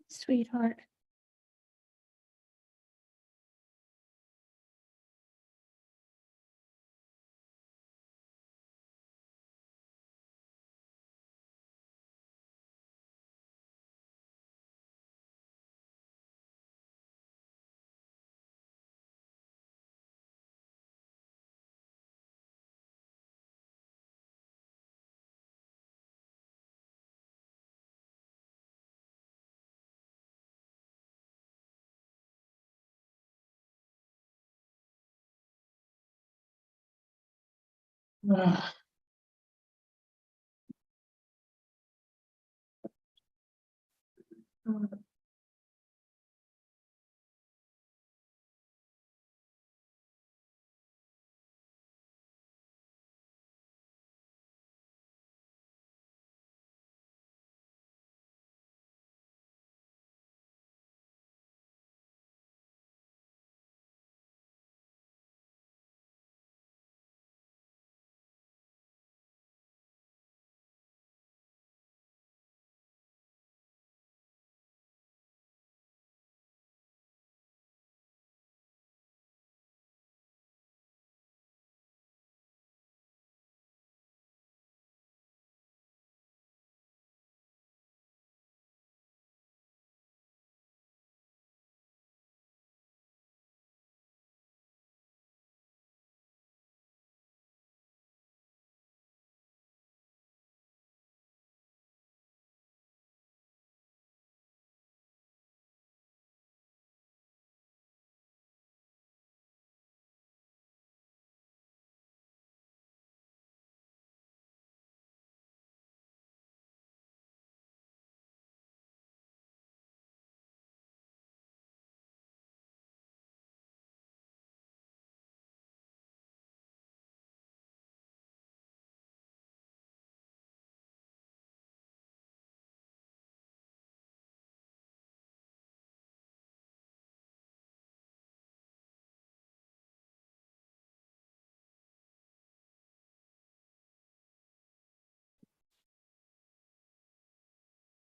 Sweetheart.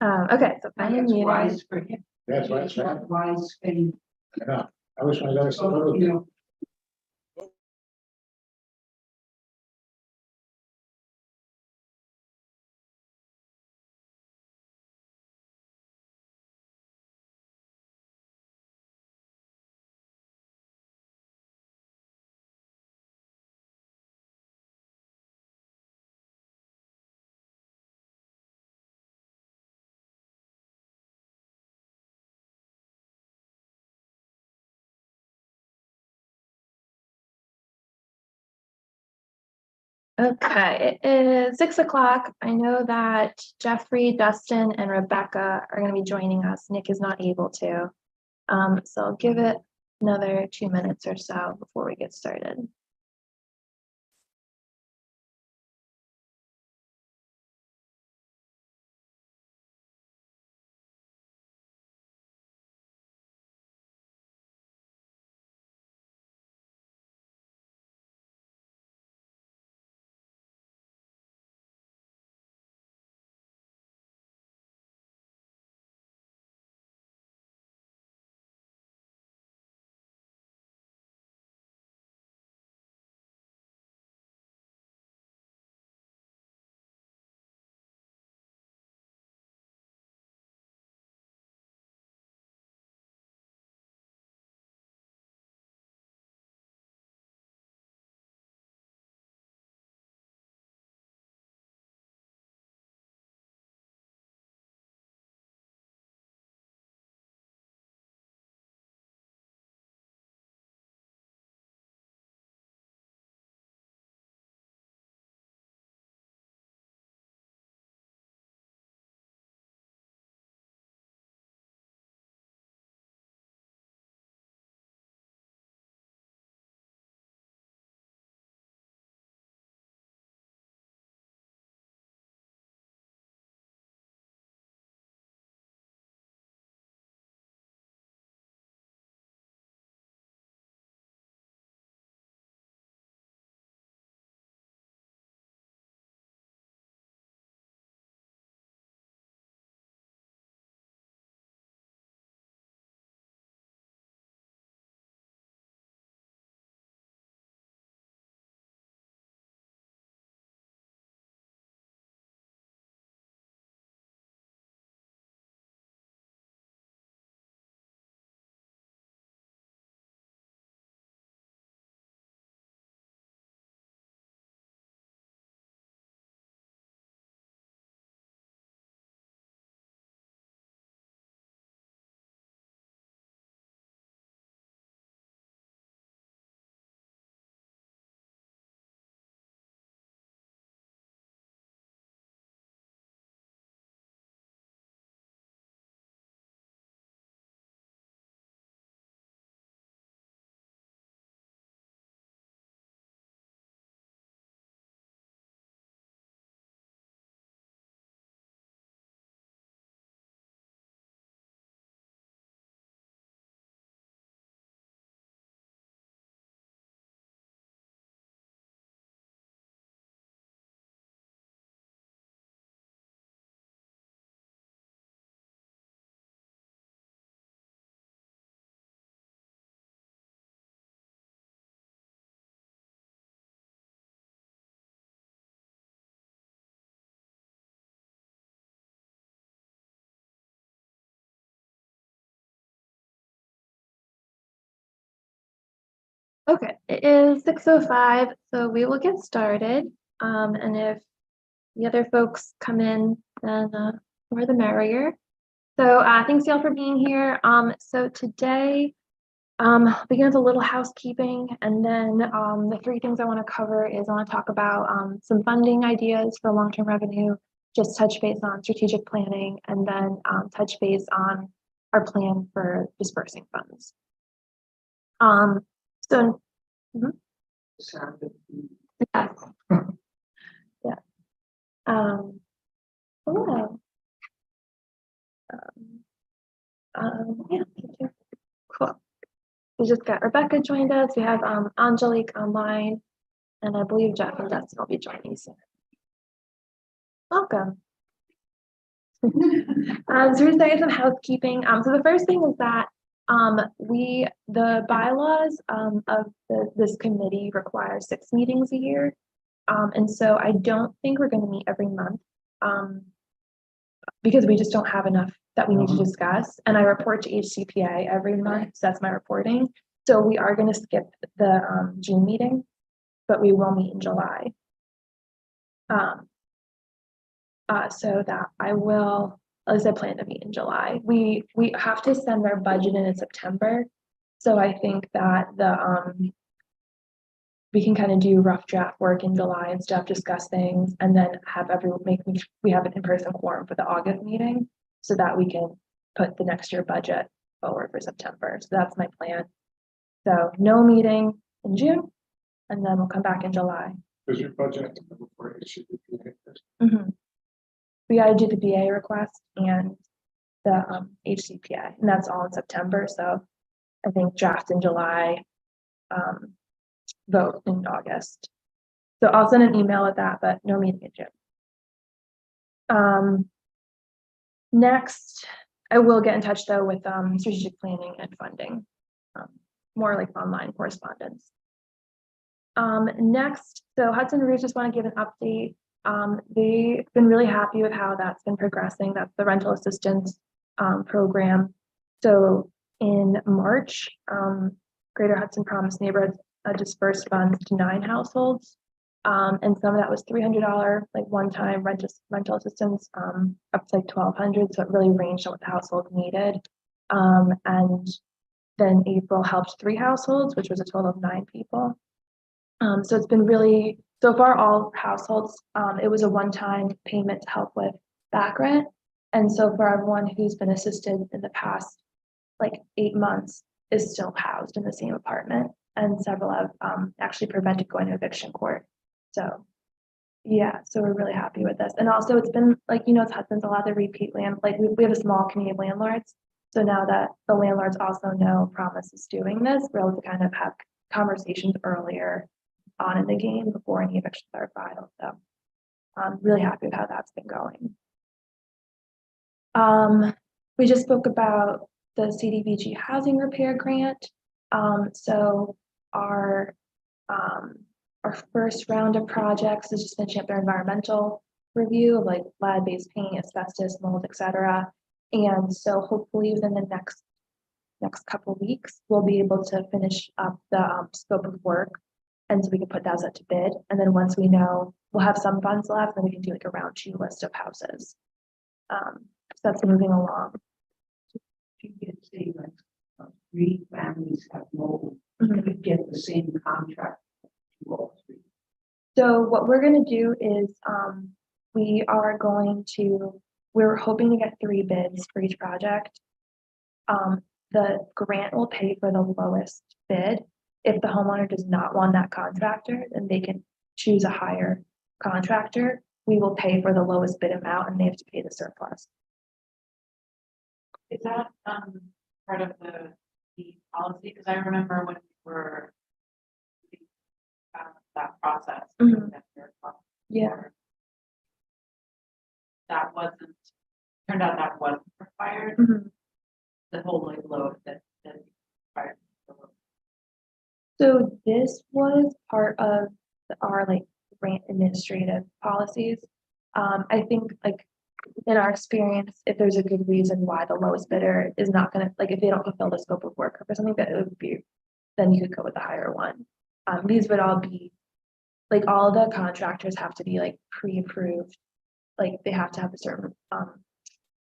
Okay, so find a That's meeting. wise for him. That's right. It's not wise and, I know. I wish my guy said, you know, Okay, it is 6 o'clock. I know that Jeffrey, Dustin, and Rebecca are gonna be joining us. Nick is not able to. So I'll give it another 2 minutes or so before we get started. Okay, it is 6:05, so we will get started. And if the other folks come in, then more the merrier. So thanks y'all for being here. So today, begin with a little housekeeping, and then the three things I want to cover is I want to talk about some funding ideas for long-term revenue, just touch base on strategic planning, and then touch base on our plan for dispersing funds. So Sounded. yes. Yeah. Hello. Yeah, thank you. Cool. We just got Rebecca joined us. We have Angelique online, and I believe Jeff and Dustin will be joining soon. Welcome. So we're starting some housekeeping. So the first thing is that the bylaws of this committee require 6 meetings a year. And so I don't think we're going to meet every month because we just don't have enough that we need to discuss. And I report to HCPA every month, so that's my reporting. So we are going to skip the June meeting, but we will meet in July. So that I will, at least I plan to meet in July. We have to send our budget in September. So I think that we can kind of do rough draft work in July and stuff, discuss things, and then have everyone we have an in-person quorum for the August meeting so that we can put the next year budget forward for September. So that's my plan. So no meeting in June, and then we'll come back in July. Does your budget before it should be doing it? Mhm. We gotta do the BA request and the HCPA, and that's all in September, so I think draft in July, vote in August. So I'll send an email with that, but no meeting in June. Next, I will get in touch though with strategic planning and funding, more like online correspondence. Next, so Hudson Roots just want to give an update. They've been really happy with how that's been progressing. That's the rental assistance program. So in March, Greater Hudson Promise Neighborhoods dispersed funds to 9 households. And some of that was $300 like one-time rental assistance up to like $1,200. So it really ranged on what the household needed. And then April helped 3 households, which was a total of 9 people. So it's been really, so far all households, it was a one-time payment to help with back rent. And so for everyone who's been assisted in the past like 8 months is still housed in the same apartment, and several have actually prevented going to eviction court. So yeah, so we're really happy with this. And also it's been like, it's Hudson's a lot of the repeat land, like we have a small community of landlords. So now that the landlords also know Promise is doing this, we're able to kind of have conversations earlier on in the game before any evictions are filed. So I'm really happy with how that's been going. We just spoke about the CDBG housing repair grant. So our first round of projects is just finishing up their environmental review of like lead-based paint, asbestos, mold, etc. And so hopefully within the next couple of weeks, we'll be able to finish up the scope of work. And so we can put those out to bid. And then once we know, we'll have some funds left, then we can do like a round 2 list of houses. So that's moving along. You could say like 3 families have mold, Mhm. you could get the same contract to all 3. So what we're going to do is we're hoping to get 3 bids for each project. The grant will pay for the lowest bid. If the homeowner does not want that contractor, then they can choose a higher contractor. We will pay for the lowest bid amount and they have to pay the surplus. Is that part of the policy? Because I remember when we were that process. Mhm. Yeah. That wasn't turned out that wasn't required. Mhm. The whole like load that required. So this was part of our like grant administrative policies. I think like in our experience, if there's a good reason why the lowest bidder is not gonna, like if they don't fulfill the scope of work or something, that it would be then you could go with the higher one. These would all be, like, all the contractors have to be like pre-approved. Like, they have to have a certain,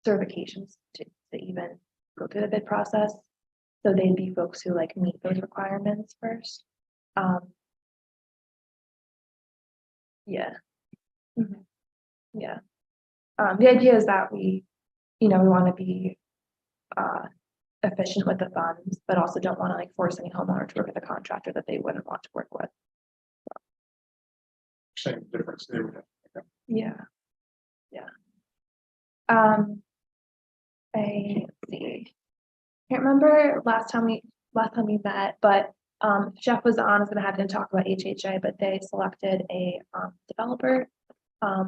certifications to even go through the bid process. So they'd be folks who like meet those requirements first. Yeah. Mhm. Yeah. The idea is that we want to be efficient with the funds, but also don't want to like force any homeowner to work with a contractor that they wouldn't want to work with. Same difference there. Yeah. Yeah. Let's see. Can't remember last time we met, but Jeff was on, I was gonna have him talk about HHA, but they selected a developer.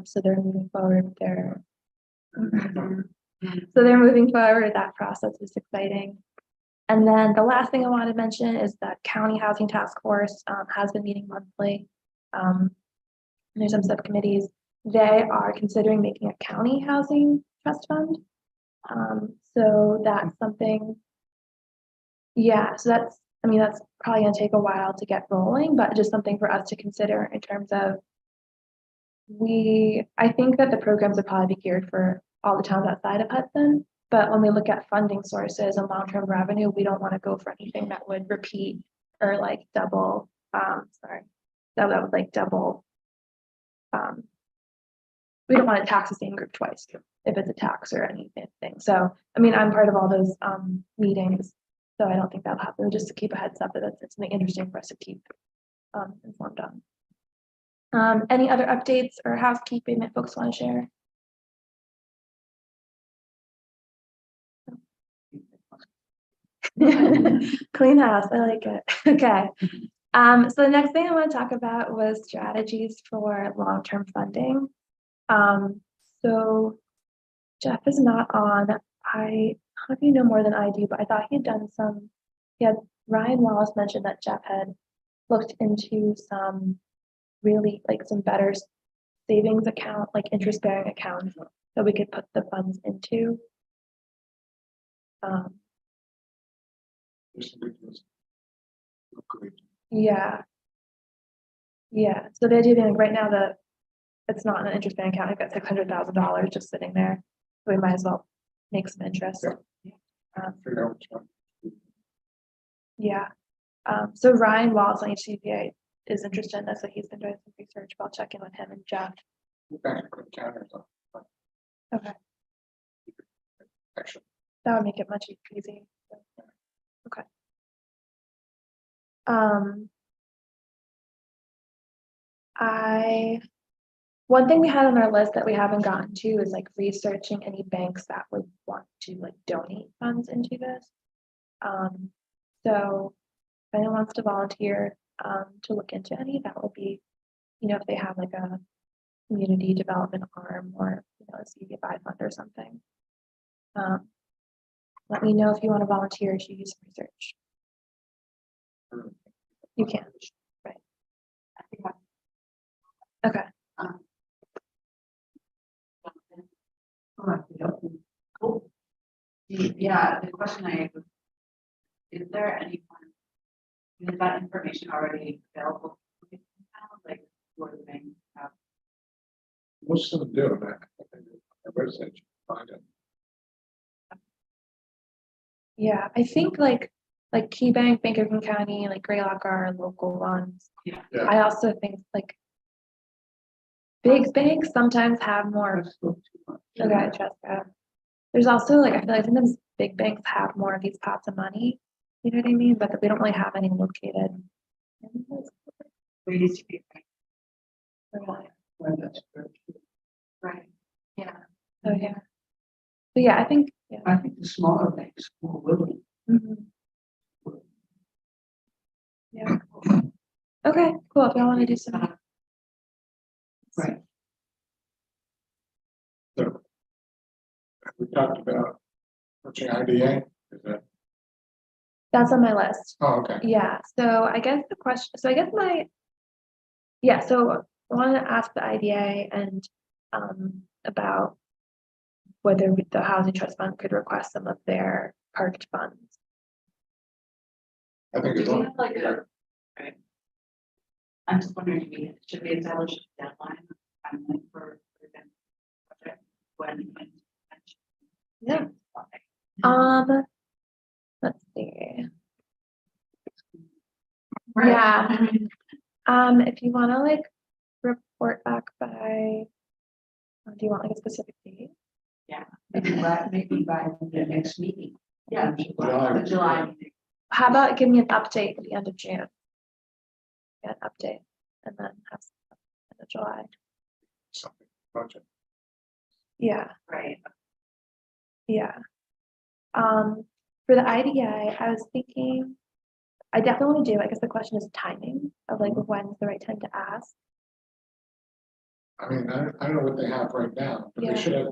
So they're moving forward with their that process is exciting. And then the last thing I wanted to mention is that County Housing Task Force has been meeting monthly. There's some subcommittees. They are considering making a county housing trust fund. So that's something. Yeah, so that's probably gonna take a while to get rolling, but just something for us to consider in terms of I think that the programs would probably be geared for all the towns outside of Hudson, but when we look at funding sources and long-term revenue, we don't want to go for anything that would repeat or like double, that would like double. We don't want to tax the same group twice if it's a tax or anything. So, I'm part of all those meetings, so I don't think that'll happen. Just to keep a heads up that it's something interesting for us to keep informed on. Any other updates or housekeeping that folks want to share? Clean house, I like it. Okay. So the next thing I want to talk about was strategies for long-term funding. So Jeff is not on. I hope you know more than I do, but I thought Ryan Wallace mentioned that Jeff had looked into some really like some better savings account, like interest-bearing accounts that we could put the funds into. Yeah. So the idea being, like, right now it's not an interest-bearing account. I've got $600,000 just sitting there. So we might as well make some interest. Figure out which one. Yeah. So Ryan Wallace on HCPA is interested in this, so he's been doing some research. I'll check in with him and Jeff. Okay. Actually, That would make it much easier. Okay. One thing we had on our list that we haven't gotten to is like researching any banks that would want to like donate funds into this. So if anyone wants to volunteer to look into any, that would be, if they have like a community development arm or a CDFI fund or something. Let me know if you want to volunteer to do some research. You can, right? Okay. Cool. Yeah, the question I have is there any is that information already available now? Like, where the banks have? most of them do that. The website, you can find it. Yeah, I think like KeyBank, Bank of King County, like Greylock are local ones. Yeah. Yeah. I also think like big banks sometimes have more. Okay, I trust that. There's also like I feel like sometimes big banks have more of these pots of money. You know what I mean? But we don't really have any located. Where it used to be. Right. Yeah. Oh yeah. But yeah, I think. Yeah. I think the smaller banks will willing. Mhm. Yeah. Okay, cool. If y'all want to do some. Right. So we talked about approaching IDA. Is that? That's on my list. Oh, okay. Yeah, so I guess so I wanted to ask the IDA and about whether the Housing Trust Fund could request some of their parked funds. I think Do it's we on. have like a, right? I'm just wondering, should we establish a deadline, timeline for the project when? Yeah. Let's see. Right. Yeah. If you wanna like report back by, do you want like a specific date? Maybe by the next meeting. Yeah, July. the July meeting. How about give me an update at the end of June? Get an update and then have some end of July. Something budget. Yeah, Right. yeah. For the IDA, I was thinking, I definitely want to do, I guess the question is timing of like when's the right time to ask. I mean, I don't know what they have right now, but Yeah. they should have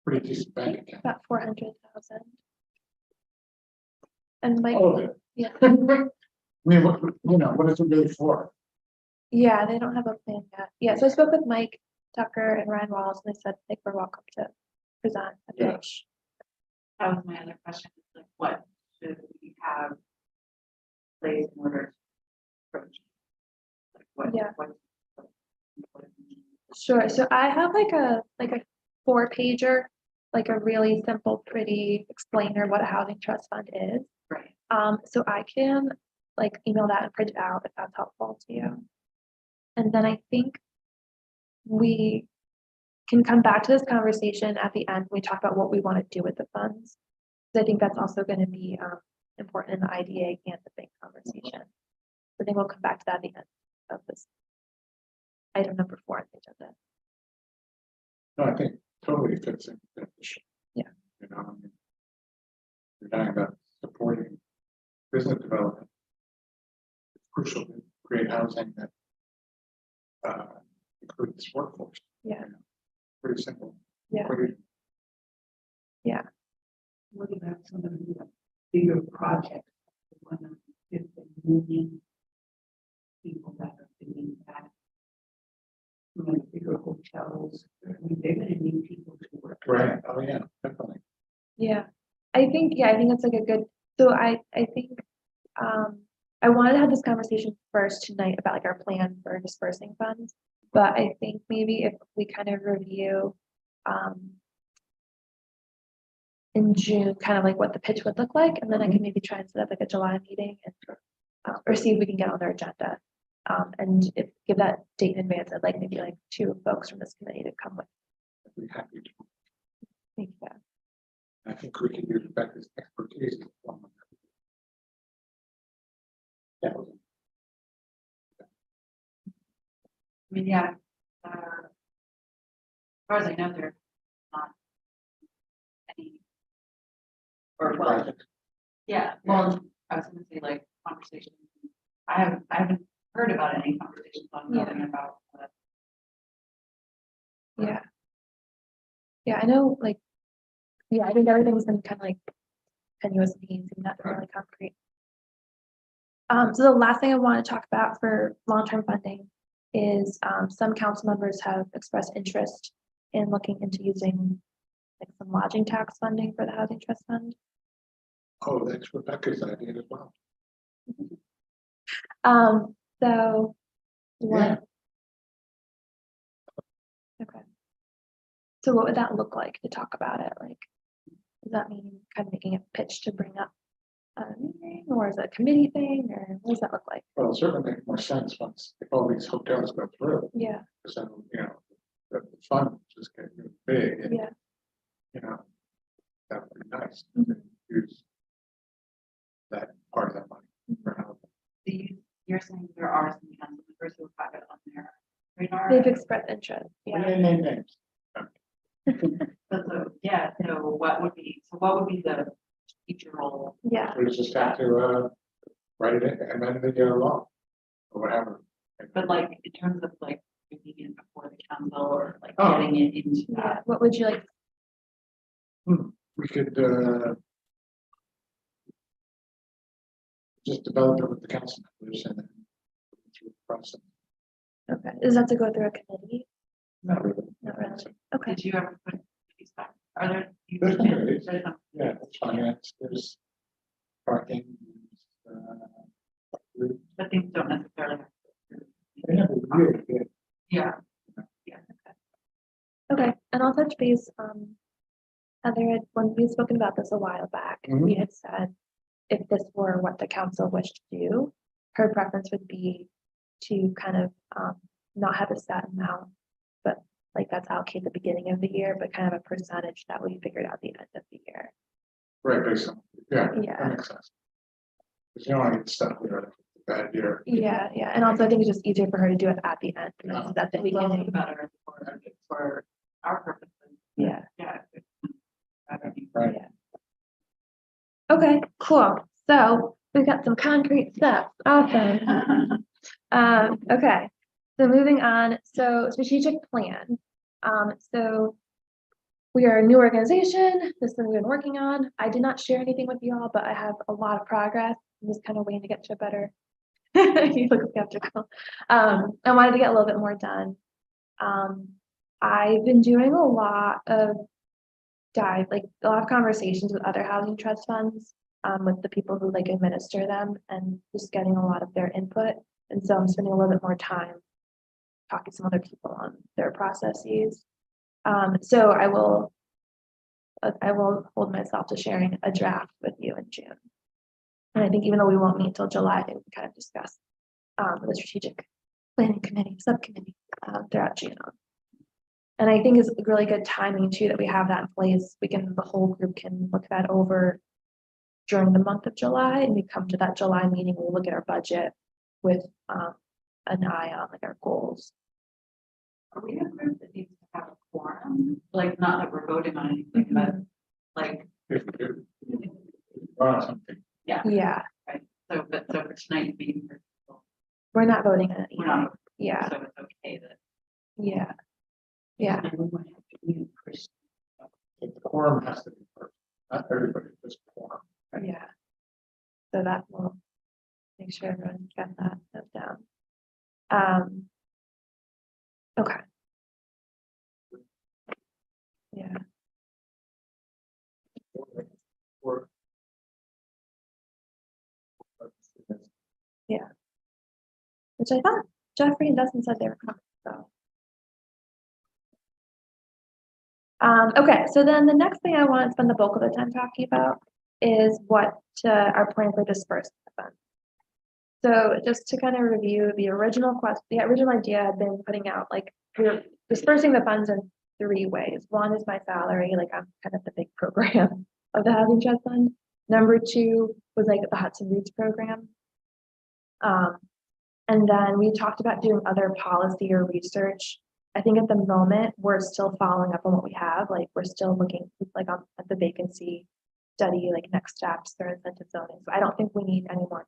pretty decent bank account. About 400,000. And like, All of it. yeah, I mean, what is it really for? yeah, they don't have a plan yet. Yeah, so I spoke with Mike Tucker and Ryan Wallace, and they said like we're welcome to present a Yeah. pitch. That was my other question, is like, what should we have placed in order to approach? Like, what? Yeah. what- Sure, so I have like a 4-pager, like a really simple, pretty explainer what a housing trust fund is. Right, So I can like email that and print it out if that's helpful to you. And then I think we can come back to this conversation at the end. When we talk about what we want to do with the funds. 'Cause I think that's also going to be important in the IDA and the bank conversation. So I think we'll come back to that at the end of this item number 4 on the agenda. No, I think totally fits in. That issue. Yeah. You know, I mean, we're talking about supporting business development. It's crucial to create housing that includes workforce. Yeah. You know, pretty simple. Yeah. Pretty- What about some of the bigger projects? The one on Fifth and Union, people that are doing that. Like bigger hotels, I mean, they're gonna need people to work. Right, oh, yeah, definitely. Yeah, I think it's like a good, so I think, I wanted to have this conversation first tonight about like our plan for dispersing funds. But I think maybe if we kind of review, in June, kind of like what the pitch would look like, and then I can maybe try and set up like a July meeting and, or see if we can get on their agenda. And give that date in advance, I'd like maybe like 2 folks from this committee to come with I'd be happy to. me. Yeah. I think we can use Rebecca's expertise. Yeah. I mean, yeah. As far as I know, there's not any. Or well, yeah, well, I was gonna say like conversations. I haven't heard about any conversations ongoing about. Yeah. Yeah, I know, like, yeah, I think everything's been kind of like tenuous means and not really concrete. So the last thing I want to talk about for long-term funding is, some council members have expressed interest in looking into using like some lodging tax funding for the housing trust fund. Oh, that's Rebecca's idea as well. So. Yeah. Okay. So what would that look like to talk about it? Like, does that mean kind of making a pitch to bring up a meeting, or is it a committee thing, or what does that look like? Well, it certainly makes more sense once if all these hotels go through, Yeah, because then, the fund just get really big and, yeah, that would be nice. Mhm. Use that part of that money for housing. You're saying there are some council members who have it on their radar. they've expressed interest, We yeah. didn't name names. So, yeah, so what would be the future role? Yeah, We just have to, write it in, amend the law, or whatever. But like, in terms of like, bringing it before the council or like Oh. getting it into yeah, that. what would you like? We could, just develop it with the council members and then through the process. Okay, does that have to go through a committee? Not really. Not really. Okay, Did you ever put these back? Are there? There's committees. There's some- Yeah, it's finance, there's parking, but things don't necessarily. They never really did. Yeah. Yeah. Okay, and I'll touch base, Heather, when we had spoken about this a while back, we had said if this were what the council wished to do, her preference would be to kind of, not have a set amount, but like that's allocated at the beginning of the year, but kind of a percentage that we figured out the end of the year. Right, based on, yeah, Yeah. that makes sense. Because you don't want to get stuck with a bad year. Yeah, yeah, and also I think it's just easier for her to do it at the end, Yeah. instead at the It's also beginning. better for our purposes. Yeah. Yeah. Better. Right. Yeah. Okay, cool. So we've got some concrete steps. Awesome. Okay, so moving on, so strategic plan. So we are a new organization. This is what we've been working on. I did not share anything with you all, but I have a lot of progress. I'm just kind of waiting to get to a better. You look skeptical. I wanted to get a little bit more done. I've been doing a lot of like a lot of conversations with other housing trust funds, with the people who like administer them and just getting a lot of their input. And so I'm spending a little bit more time talking to some other people on their processes. So I will hold myself to sharing a draft with you in June. And I think even though we won't meet till July, we can kind of discuss the strategic planning committee, subcommittee, throughout June. And I think it's really good timing too, that we have that in place. The whole group can look that over during the month of July, and we come to that July meeting, we look at our budget with, an eye on like our goals. Are we a group that needs to have a quorum? Like, not that we're voting on anything, but like, If we do. Something. Yeah, so for tonight being, we're not voting on it. we're not, Yeah, so it's okay that. yeah, yeah, And we might have to meet Chris. The quorum has to be first, not everybody, just quorum. yeah. So that will make sure everyone's got that note down. Okay. Yeah, Or- which I thought Jeffrey and Dustin said they were coming, so. Okay, so then the next thing I want to spend the bulk of the time talking about is what our plan for dispersing the funds. So just to kind of review the original idea had been putting out like we're dispersing the funds in 3 ways. One is my salary, like I'm kind of the big program of the Housing Trust Fund. Number 2 was like the Hudson Roots program. And then we talked about doing other policy or research. I think at the moment, we're still following up on what we have, like we're still looking like at the vacancy study, like next steps or incentive zoning. So I don't think we need any more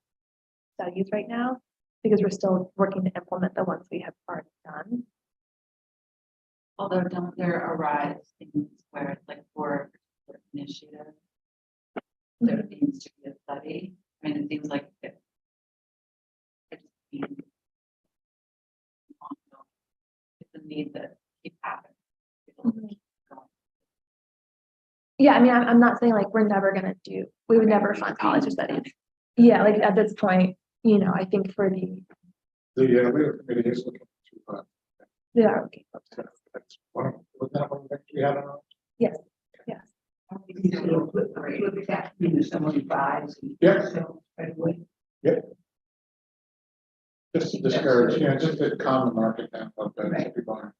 studies right now because we're still working to implement the ones we have already done. Although don't there arise things where it's like for initiative, there needs to be a study? I mean, it seems like it. It's a need that keeps happening. Yeah, I mean, I'm not saying like we're never gonna we would never fund policy studies. Yeah, like at this point, I think for the legal committee is looking to, yeah, okay. that's one of, was that one that we had on? Yes, yes. Look at that, someone buys. And Yeah. sells right away. Just to discourage, just to calm the market down a little bit, Right. so people aren't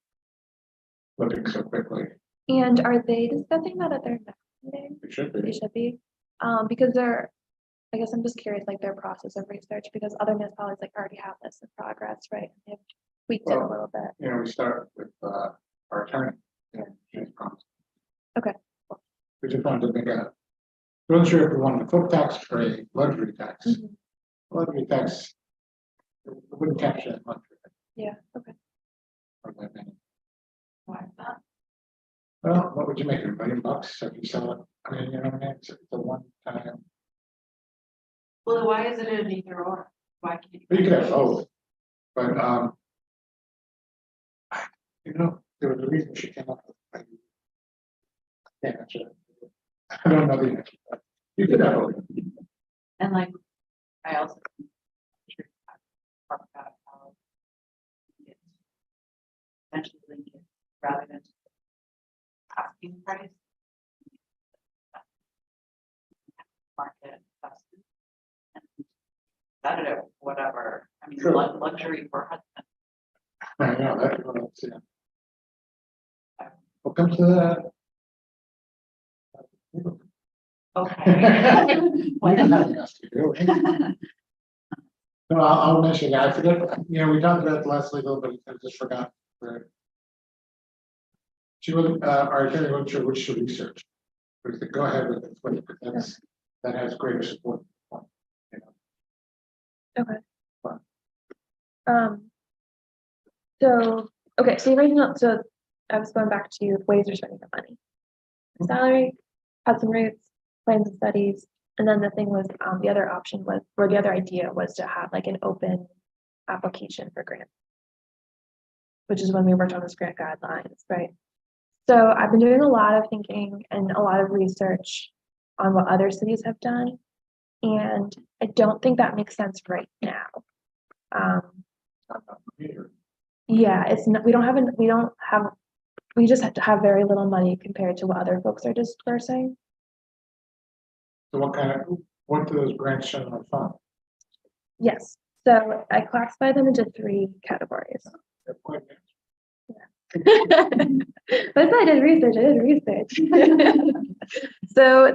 looking so quickly. And are they discussing that at their next meeting? It should They be. should be, because I guess I'm just curious, like their process of research, because other municipalities like already have this in progress, right? They've tweaked it a Well, little bit. We start with our attorney. Yeah. She's promised. Okay. We just wanted to make we wasn't sure if we wanted to flip tax or a luxury tax. Mhm. Luxury tax, it wouldn't capture that much. Yeah, okay. Or that many. Why is that? Well, what would you make, $1 million if you sell it? I mean, you know what I mean? It's a one time. Well, then why is it an either or? Why can't you? You could have both. But, there was a reason she came up with. Yeah, I don't know the answer. But you could have both. And like, I also. rather than asking price. Market investment. And that it, whatever, I mean, Sure. luxury for husband. I know, that's what I'm saying. What comes to that? Okay. We don't have enough to do. No, I'll mention that, I forget, we talked about it last week a little bit, I just forgot. She would, our attorney wasn't sure which to research. We could go ahead with it, that has greater support. So, okay, so you're writing up, so I was going back to ways you're spending the money. Salary, Hudson Roots, plans and studies, and then the thing was, the other option was, or the other idea was to have like an open application for grants. Which is when we worked on this grant guidelines, right? So I've been doing a lot of thinking and a lot of research on what other cities have done. And I don't think that makes sense right now. Yeah, it's not, we just have to have very little money compared to what other folks are dispersing. So what do those grants generally fund? Yes, so I classify them into 3 categories. They're quite But I did research. So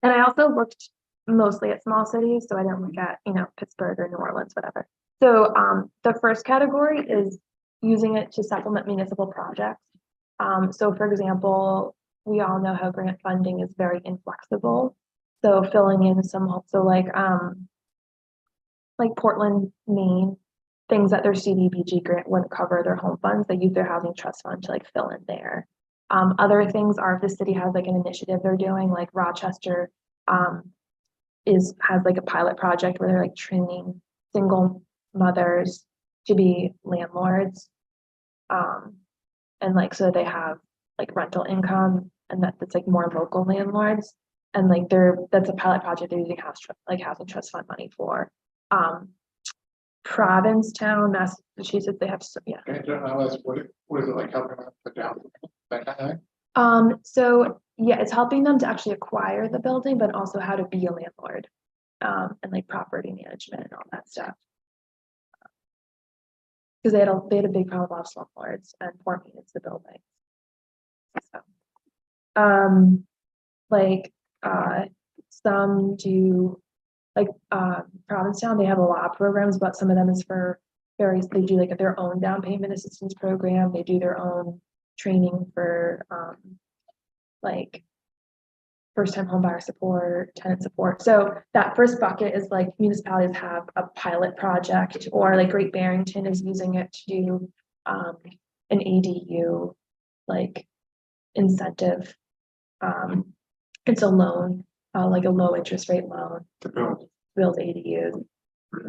and I also looked mostly at small cities, so I didn't look at, Pittsburgh or New Orleans, whatever. So the first category is using it to supplement municipal projects. So for example, we all know how grant funding is very inflexible. So filling in like Portland, Maine, things that their CDBG grant wouldn't cover their home funds, they use their housing trust fund to like fill in there. Other things are if the city has like an initiative they're doing, like Rochester has like a pilot project where they're like training single mothers to be landlords. And like so they have like rental income and that's like more local landlords. And like that's a pilot project they're using housing trust fund money for. Provincetown, Massachusetts, they have, yeah. Okay, what is it like helping them put down that kind of thing? So yeah, it's helping them to actually acquire the building, but also how to be a landlord. And like property management and all that stuff. Because they had a big problem of slumlords and poor maintenance the building. So, some do like Provincetown, they have a lot of programs, but some of them is for they do like their own down payment assistance program. They do their own training for like first-time home buyer support, tenant support. So that first bucket is like municipalities have a pilot project, or like Great Barrington is using it to do an ADU like incentive. It's a loan, like a low interest rate loan To build. build ADUs.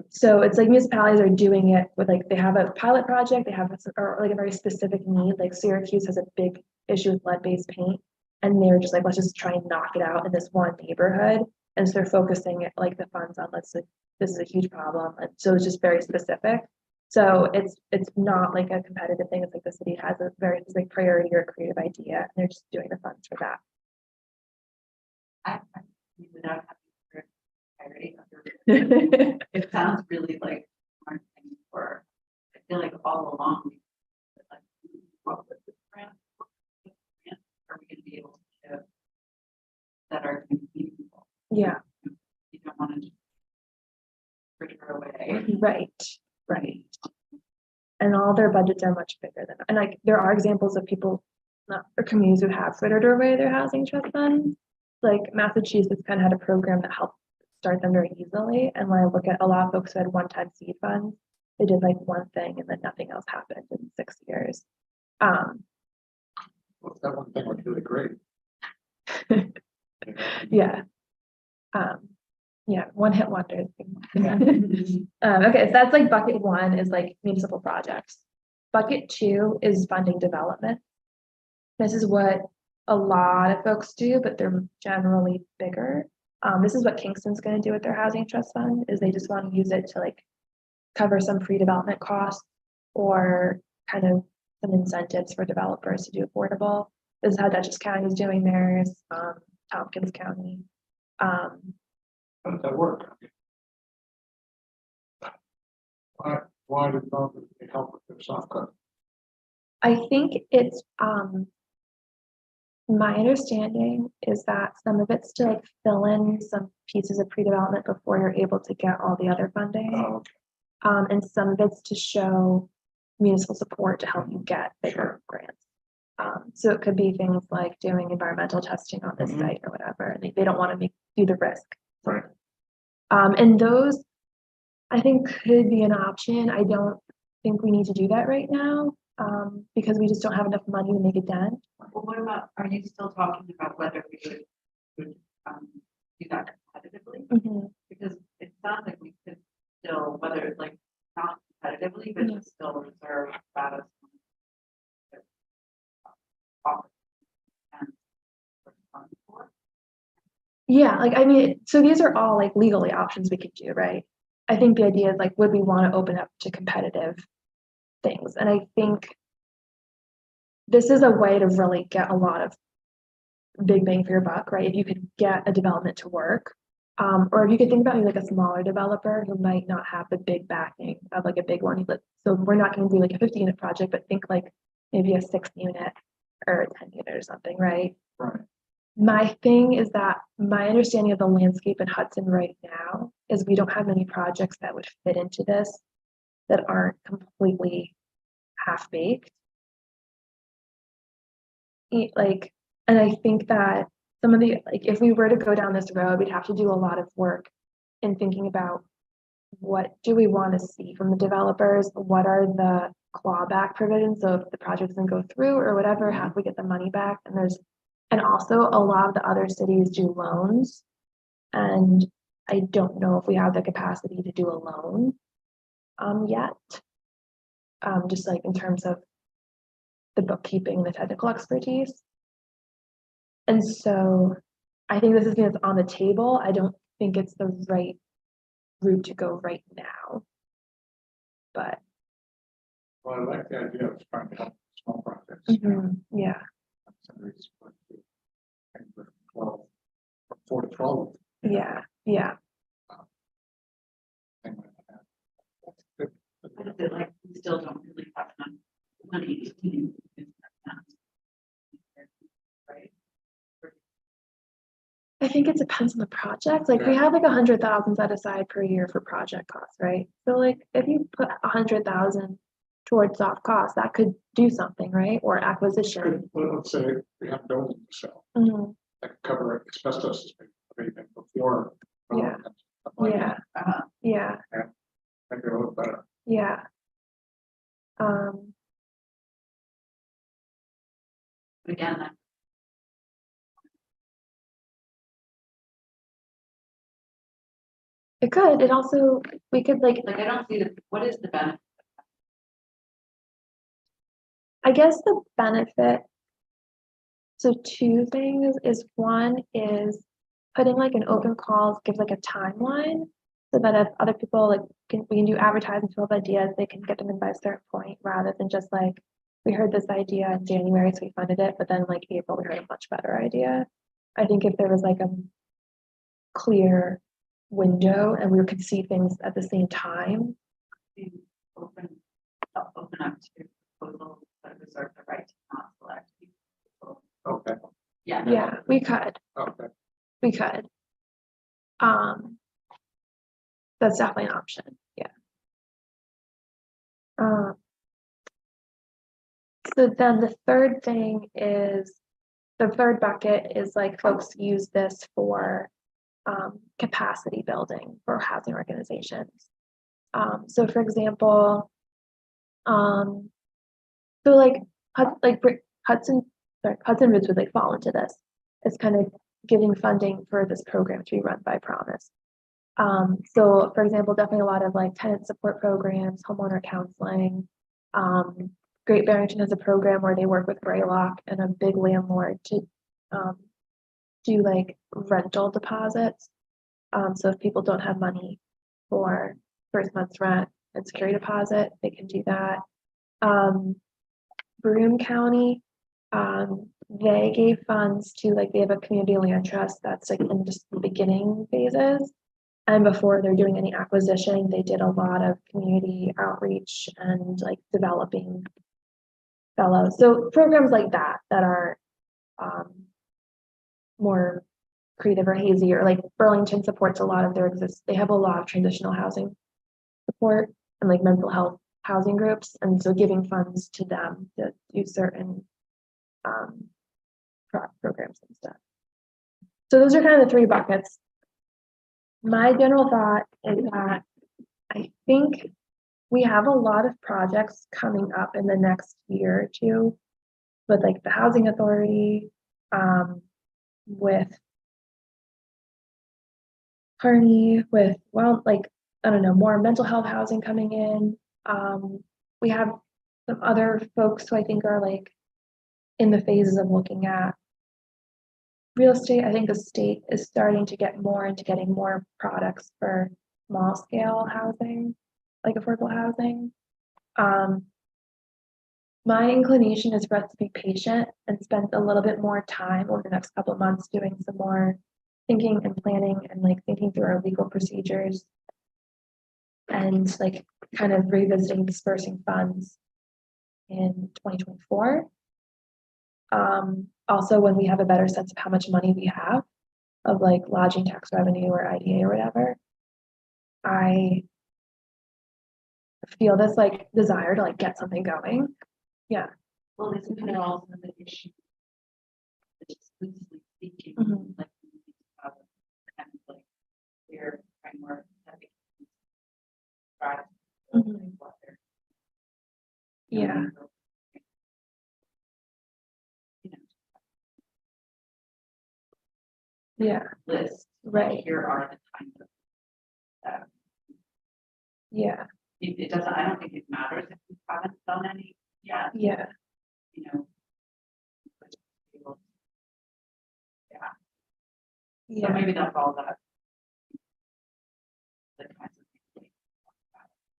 So it's like municipalities are doing it with like, they have a pilot project, they have or like a very specific need, like Syracuse has a big issue with lead-based paint. And they're just like, let's just try and knock it out in this one neighborhood. And so they're focusing it like the funds on, this is a huge problem. And so it's just very specific. So it's not like a competitive thing. It's like the city has a very specific priority or creative idea, and they're just doing the funds for that. Without having clarity, it sounds really like smart thing for, I feel like all along, like, what was this grant? Are we gonna be able to show that are meaningful? Yeah, You don't want to just fritter away. right. And all their budgets are much bigger than, and like, there are examples of people, or communities who have frittered away their housing trust funds. Like Massachusetts kind of had a program that helped start them very easily. And when I look at a lot of folks who had one-time seed funds, they did like one thing and then nothing else happened in 6 years. Well, that one thing was really great. Yeah. Yeah, one hit wonders. Okay, so that's like bucket 1 is like municipal projects. Bucket 2 is funding development. This is what a lot of folks do, but they're generally bigger. This is what Kingston's going to do with their housing trust fund, is they just want to use it to like cover some pre-development costs or kind of some incentives for developers to do affordable. This is how Dutchess County is doing theirs, Tompkins County. How does that work? Why did developers need help with their soft cut? I think it's, my understanding is that some of it's to like fill in some pieces of pre-development before you're able to get all the other funding. Oh, okay. And some of it's to show municipal support to help you get bigger grants. So it could be things like doing environmental testing on this Mhm. site or whatever, and they don't want to do the risk. Right. And those, I think could be an option. I don't think we need to do that right now, because we just don't have enough money to make a dent. Well, what about, are you still talking about whether we would do that competitively? Because it sounds like we could still, whether it's like not competitively, but just still reserve status. Yeah, like, I mean, so these are all like legally options we could do, right? I think the idea is like, would we want to open up to competitive things? And I think this is a way to really get a lot of big bang for your buck, right? If you could get a development to work, or if you could think about maybe like a smaller developer who might not have the big backing of like a big one. So we're not going to do like a 50-unit project, but think like maybe a 6-unit or a 10-unit or something, right? Right. My thing is that my understanding of the landscape in Hudson right now is we don't have many projects that would fit into this that aren't completely half-baked. Like, and I think that some of the, like, if we were to go down this road, we'd have to do a lot of work in thinking about what do we want to see from the developers? What are the clawback provisions? So if the project doesn't go through or whatever, how do we get the money back? And also a lot of the other cities do loans. And I don't know if we have the capacity to do a loan yet. Just like in terms of the bookkeeping, the technical expertise. And so I think this is something that's on the table. I don't think it's the right route to go right now. But Well, I like the idea of trying to help small projects. yeah, Somebody's going to think with 12, 4 to 12. yeah. Thing like that. That's good. But is it like, we still don't really have enough money to do this, right? I think it depends on the project. Like we Yeah. have like 100,000 set aside per year for project costs, right? So like if you put 100,000 towards soft costs, that could do something, right? Or acquisition. Good. Well, let's say we have buildings to sell, Mhm. that could cover asbestos abatement before. Yeah. Like Yeah, Uh, yeah, make it a little better. yeah. but again, that It could, it also, we could like, I don't see what is the benefit? I guess the benefit. So two things is one is putting like an open call, gives like a timeline. So that if other people like we can do advertising to have ideas, they can get them in by a certain point rather than just like, we heard this idea in January, so we funded it, but then like April, we heard a much better idea. I think if there was like a clear window and we could see things at the same time. To open up to proposals that reserve the right to not select people. Okay, Yeah. Yeah, we could. okay. We could. That's definitely an option, yeah. So then the third thing is, the third bucket is like folks use this for capacity building for housing organizations. So for example, so like Hudson Ridge would like fall into this. It's kind of giving funding for this program to be run by Promise. So for example, definitely a lot of like tenant support programs, homeowner counseling. Great Barrington has a program where they work with Greylock and a big landlord to do like rental deposits. So if people don't have money for first month's rent and security deposit, they can do that. Broome County, they gave funds to, like, they have a community land trust that's like in just the beginning phases. And before they're doing any acquisition, they did a lot of community outreach and like developing fellows. So programs like that are more creative or hazy, or like Burlington supports a lot of they have a lot of transitional housing support and like mental health housing groups. And so giving funds to them to do certain programs and stuff. So those are kind of the three buckets. My general thought is that I think we have a lot of projects coming up in the next year or two with like the housing authority, with Kearney, with, well, like, I don't know, more mental health housing coming in. We have some other folks who I think are like in the phases of looking at real estate. I think the state is starting to get more into getting more products for small scale housing, like affordable housing. My inclination is for us to be patient and spend a little bit more time over the next couple of months doing some more thinking and planning and like thinking through our legal procedures and like kind of revisiting dispersing funds in 2024. Also, when we have a better sense of how much money we have of like lodging tax revenue or IDA or whatever, I feel this like desire to like get something going. Yeah. Well, isn't there also the issue? It's loosely speaking, Mhm. like, kind of like, their framework. That they can drive Mhm. what they're, Yeah. you know, Yeah. list. Right. Here are the kinds of, Yeah. it doesn't, I don't think it matters if we haven't done any yet, Yeah. you know. but people- Yeah, so Yeah. maybe that's all that. The kinds of things.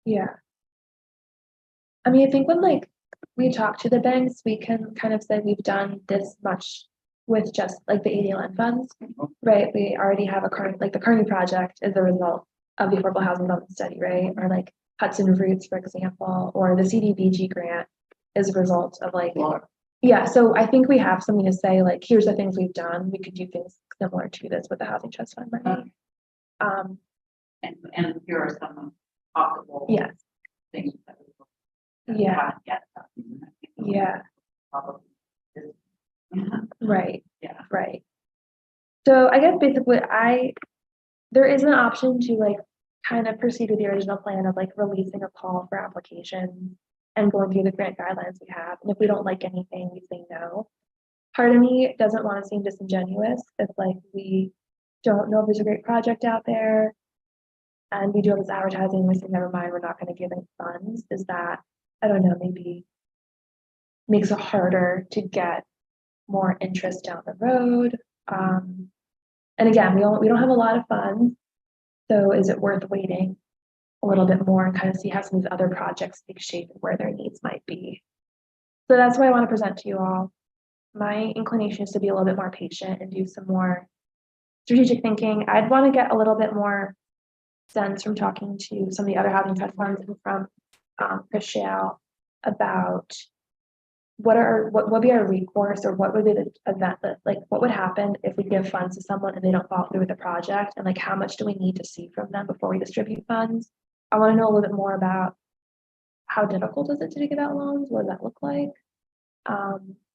Yeah. I mean, I think when like we talk to the banks, we can kind of say we've done this much with just like the ADLN funds, right? We already have a current, like the Kearney project is the result of the Affordable Housing Development Study, right? Or like Hudson Roots, for example, or the CDBG grant is a result of like, yeah. So I think we have something to say, like, here's the things we've done. We could do things similar to this with the Housing Trust Fund money. And here are some possible. Yes. Things that we Yeah. haven't yet done. Yeah. Probably. is- Right. Yeah. Right. So I guess basically there is an option to like kind of proceed with the original plan of like releasing a call for applications and going through the grant guidelines we have. And if we don't like anything, we say no. Part of me doesn't want to seem disingenuous if like we don't know if there's a great project out there and we do all this advertising, we say, never mind, we're not going to give any funds. Is that, I don't know, maybe makes it harder to get more interest down the road. And again, we don't have a lot of funds. So is it worth waiting a little bit more and kind of see how some of these other projects take shape and where their needs might be? So that's what I want to present to you all. My inclination is to be a little bit more patient and do some more strategic thinking. I'd want to get a little bit more sense from talking to some of the other housing trust funds and from Chris Shale about what would be our recourse, or what would be the event that, like, what would happen if we give funds to someone and they don't follow through with the project, and like how much do we need to see from them before we distribute funds? I want to know a little bit more about how difficult is it to give out loans? What does that look like?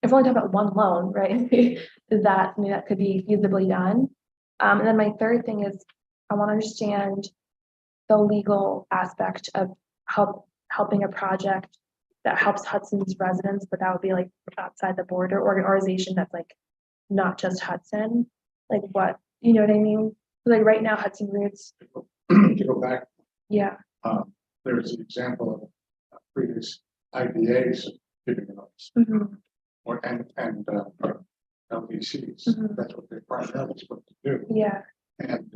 If we're only talking about one loan, right? Is that something that could be feasibly done? And then my third thing is I want to understand the legal aspect of helping a project that helps Hudson's residents, but that would be like outside the border, or an organization that's like not just Hudson. Like what, you know what I mean? Like right now, Hudson Roots, To go back, yeah, there's an example of previous IDAs giving loans, mhm, or and LDCs. Mhm. That's what they're primarily supposed to do. yeah, And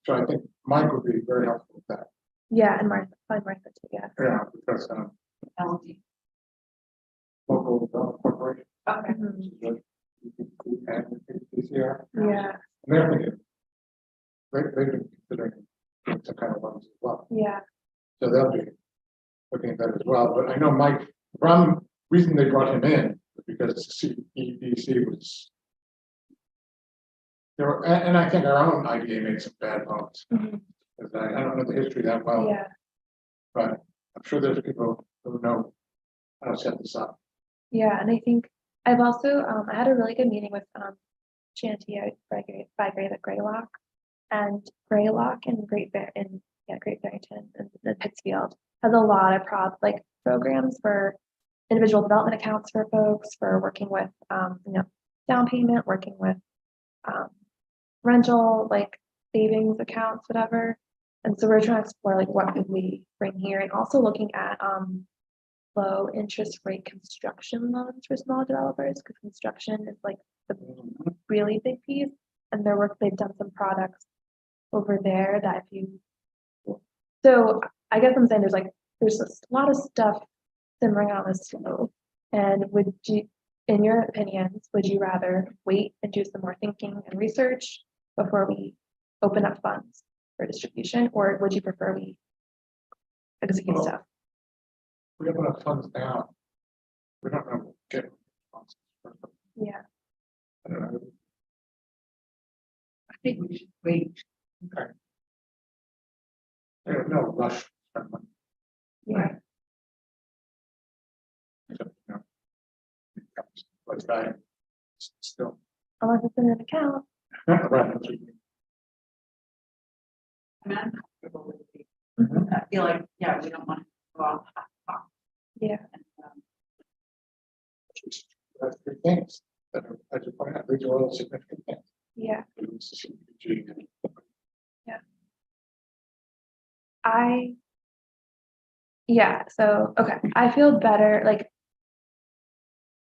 so I think Mike would be very helpful with that. yeah, and Martha too, yeah. Yeah, because LD. local development corporation. Okay. Mhm. which is what we had with PCR. Yeah, And they're thinking, they've been considering doing some kind of loans as well. yeah, So they'll be looking at that as well. But I know Mike, the problem, reason they brought him in was because CEDC was. There were, and I think our own IDA made some bad loans. mhm, Because I don't know the history that well, yeah, but I'm sure there's people who know how to set this up. yeah, and I think I've also, I had a really good meeting with, Shanty at Graygrave at Greylock. And Greylock and Great Barrington and Pittsfield has a lot of programs for individual development accounts for folks, for working with, down payment, working with, rental, like savings accounts, whatever. And so we're trying to explore like what could we bring here, and also looking at low interest rate construction loans for small developers, because construction is like the really big piece. And they've done some products over there that so I guess I'm saying there's a lot of stuff simmering on the stove. And would you, in your opinions, would you rather wait and do some more thinking and research before we open up funds for distribution, or would you prefer we execute Well, stuff? We have enough funds now. We don't know. Get responses. Yeah, I don't know. I think we should wait. Okay. There's no rush. to spend money, yeah, except, Let's try. Still. unless it's in an account. Right, that's what you mean. I mean, I'm comfortable with it. Mhm. I feel like, yeah, we don't want to go off hot spot. Yeah, And, That's three things that are, I just point out, these are all significant things. yeah. It's the CDBG and- So, okay, I feel better, like.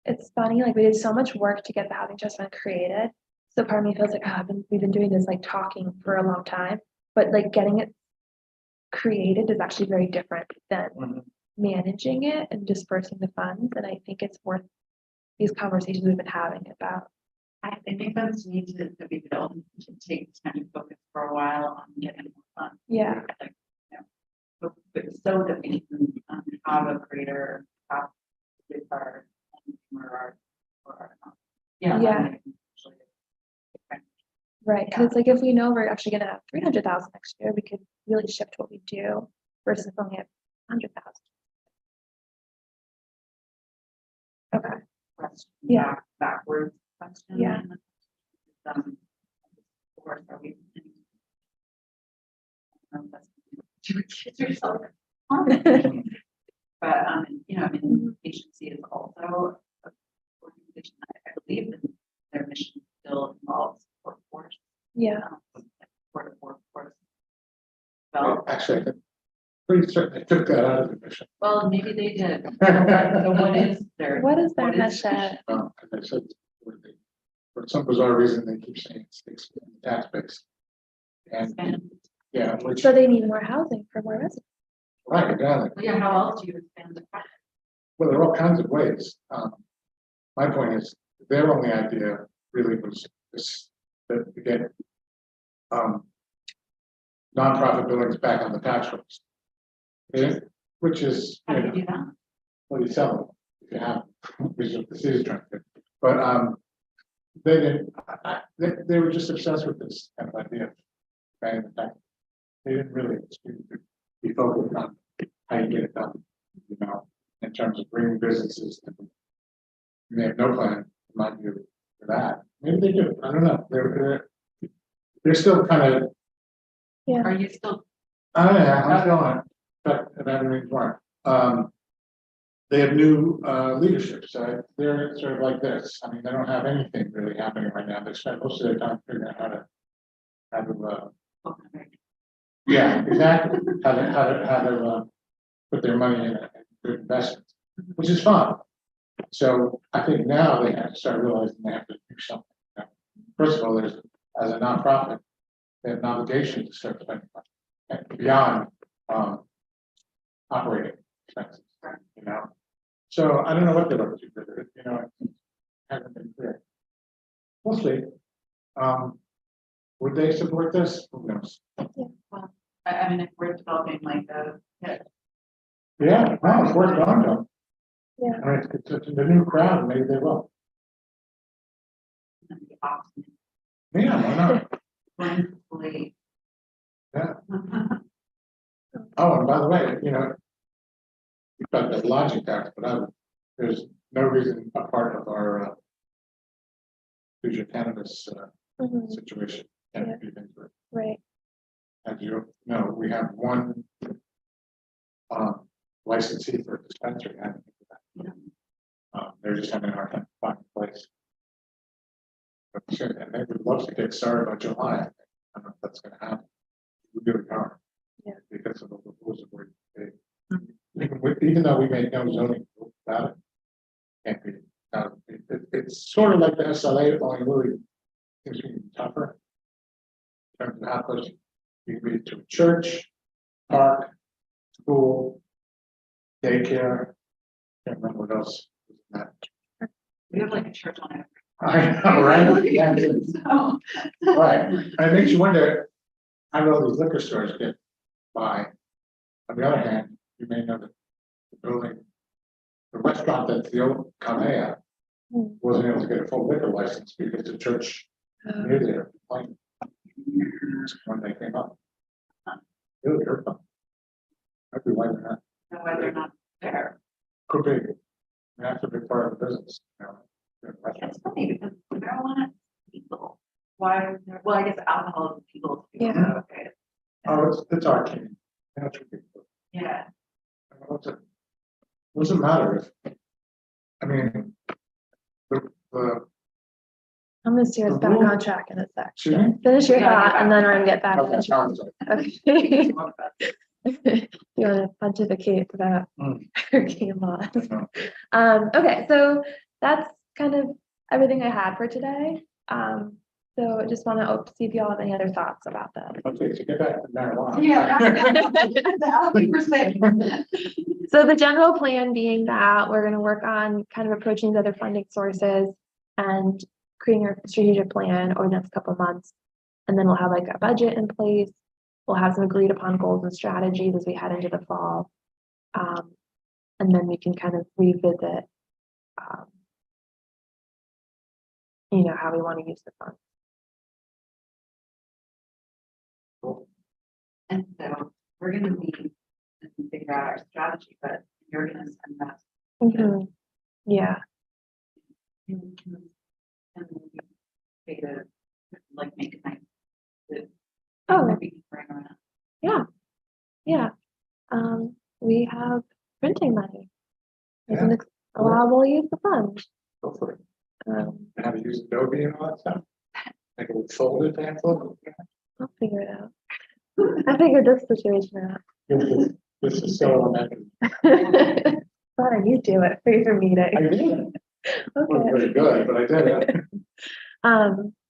It's funny, like we did so much work to get the housing trust fund created. So part of me feels like, we've been doing this like talking for a long time, but like getting it created is actually very different than Mhm. managing it and dispersing the funds. And I think it's worth these conversations we've been having about, I think those need to be built, to take time to focus for a while on getting more fun. yeah, Like, so that we can have a greater path with our, yeah. Yeah. like, actually- right. Because it's like if we know we're actually gonna have 300,000 next year, we could really shift what we do versus only at 100,000. Okay, Question, Yeah. backwards question. Yeah. Of course, are we? I don't know if that's to kids or something. But, agency is also an organization, I believe that their mission still involves workforce. yeah, Workforce. Well, Actually, I think pretty certain they took that out of the mission. well, maybe they did. So what is their? what is their what is- mission? As I said, for some bizarre reason, they keep saying it's expand the tax base. And, yeah, which, So they need more housing for more residents. right, exactly. Well, yeah, how else do you expand the project? Well, there are all kinds of ways. My point is, their only idea really was this, that to get nonprofit buildings back on the tax rolls. Okay, which is, How do you do that? well, you sell them if you have, which is what the city's trying to do. But they didn't, they were just obsessed with this kind of idea of expanding the tax. They didn't really be focused on how you get it done, in terms of bringing businesses. And they have no plan, in my view, for that. Maybe they do. I don't know. They're still kind of. Are you still? I don't know. I'm still on it, but if everything's right. They have new leadership, so they're sort of like this. I mean, they don't have anything really happening right now. They spend most of their time figuring out how to. Yeah, exactly. How to put their money in a good investment, which is fun. So I think now they have to start realizing they have to do something. First of all, as a nonprofit, they have an obligation to start spending money and beyond operating expenses. So I don't know what they're up to, but, you know, it hasn't been clear. We'll see. Would they support this? Who knows? I mean, if we're developing like a, yeah, Yeah, no, it's worth going to. Yeah. I mean, it's the new crowd, maybe they will. the option, Yeah, why not? plentifully. Yeah. Oh, and by the way, you know, you've got the lodging tax, but there's no reason a part of our future cannabis Mhm, situation can't be into it. right, As you know, we have one licensee for a dispensary. I haven't think of that. They're just having a hard time finding a place. But sure, and they would love to get started by July. I think. I don't know if that's gonna happen. We really are. Yeah. Because of the rules that were big. Even though we made no zoning rules about it. Can't be, it's sort of like the SLA, only really seems to be tougher. In terms of how close you can be to a church, park, school, daycare. Can't remember what else. was in that. We have like a church on it. I know, right? Yeah, So, right. And it makes you wonder, how do all these liquor stores get by? On the other hand, you may know that the building, the restaurant that's the old Kamea Hmm. wasn't able to get a full liquor license because the church near there, like, when they came up. Really hurt them. Might be why they're not, know why they're not there. could be. That's a big part of the business, you know. the restaurant. It's funny because marijuana is people. Why is there, well, I guess alcohol is people. Yeah. Okay, Oh, it's arcane. That's ridiculous. yeah, What's it matter if, I mean, the, I'm gonna steer us The back rule- on track in a sec. excuse me? Finish your Yeah, thought and then we're gonna get back. Okay, to sounds like- Okay. You wanna pontificate about Mm. hurricane laws? No. Okay, so that's kind of everything I had for today. So I just wanna see if y'all have any other thoughts about that. Okay, so get back to marijuana. So the general plan being that we're gonna work on kind of approaching the other funding sources and creating our strategic plan over the next couple of months. And then we'll have like a budget in place. We'll have some agreed upon goals and strategies as we head into the fall. And then we can kind of revisit, you know, how we want to use the funds. and so we're gonna meet and figure out our strategy, but you're gonna send that. Yeah, And then we take a, like, make a nice. Oh. We can bring around. yeah. We have printing money. It's Yeah. an allowable use of funds. Go for it. Um, And how to use Adobe and all that stuff. Make it fold it and flip it. I'll figure it out. I figured this situation out. This is so elementary. Why don't you do it for your meeting? I did. Wasn't Okay, very good, but I did it.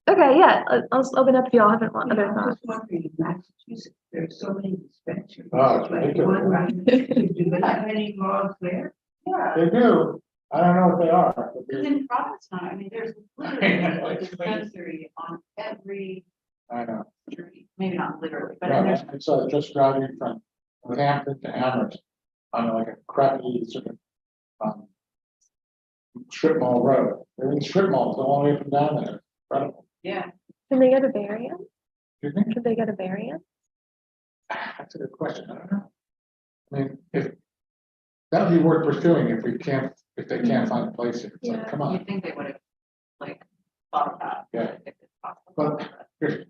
okay, yeah, I'll open up if y'all have other I'm thoughts. just wondering, in Massachusetts, there's so many dispensaries. Oh, it's Like, ridiculous. one right next to- Do they have any laws there? Yeah, They do. I don't know what they are. but because they- in Provincetown, I mean, there's literally a dispensary on every I know. street, maybe not literally, but Yeah, there's. I saw it just driving from Northampton to Amherst on like a crappy sort of strip mall road. They're in strip malls all the way up and down there. Incredible. Yeah, Can they get a variance? Do you think? Could they get a variance? That's a good question. I don't know. I mean, if that'd be worth pursuing if they can't find a place. It's Yeah. like, come you on. think they would have, like, thought of that. Yeah. If it's possible. But,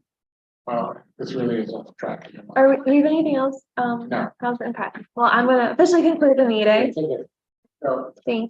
well, this really is off track. Are we have anything else? No. Okay, well, I'm gonna officially conclude the meeting. So, Thank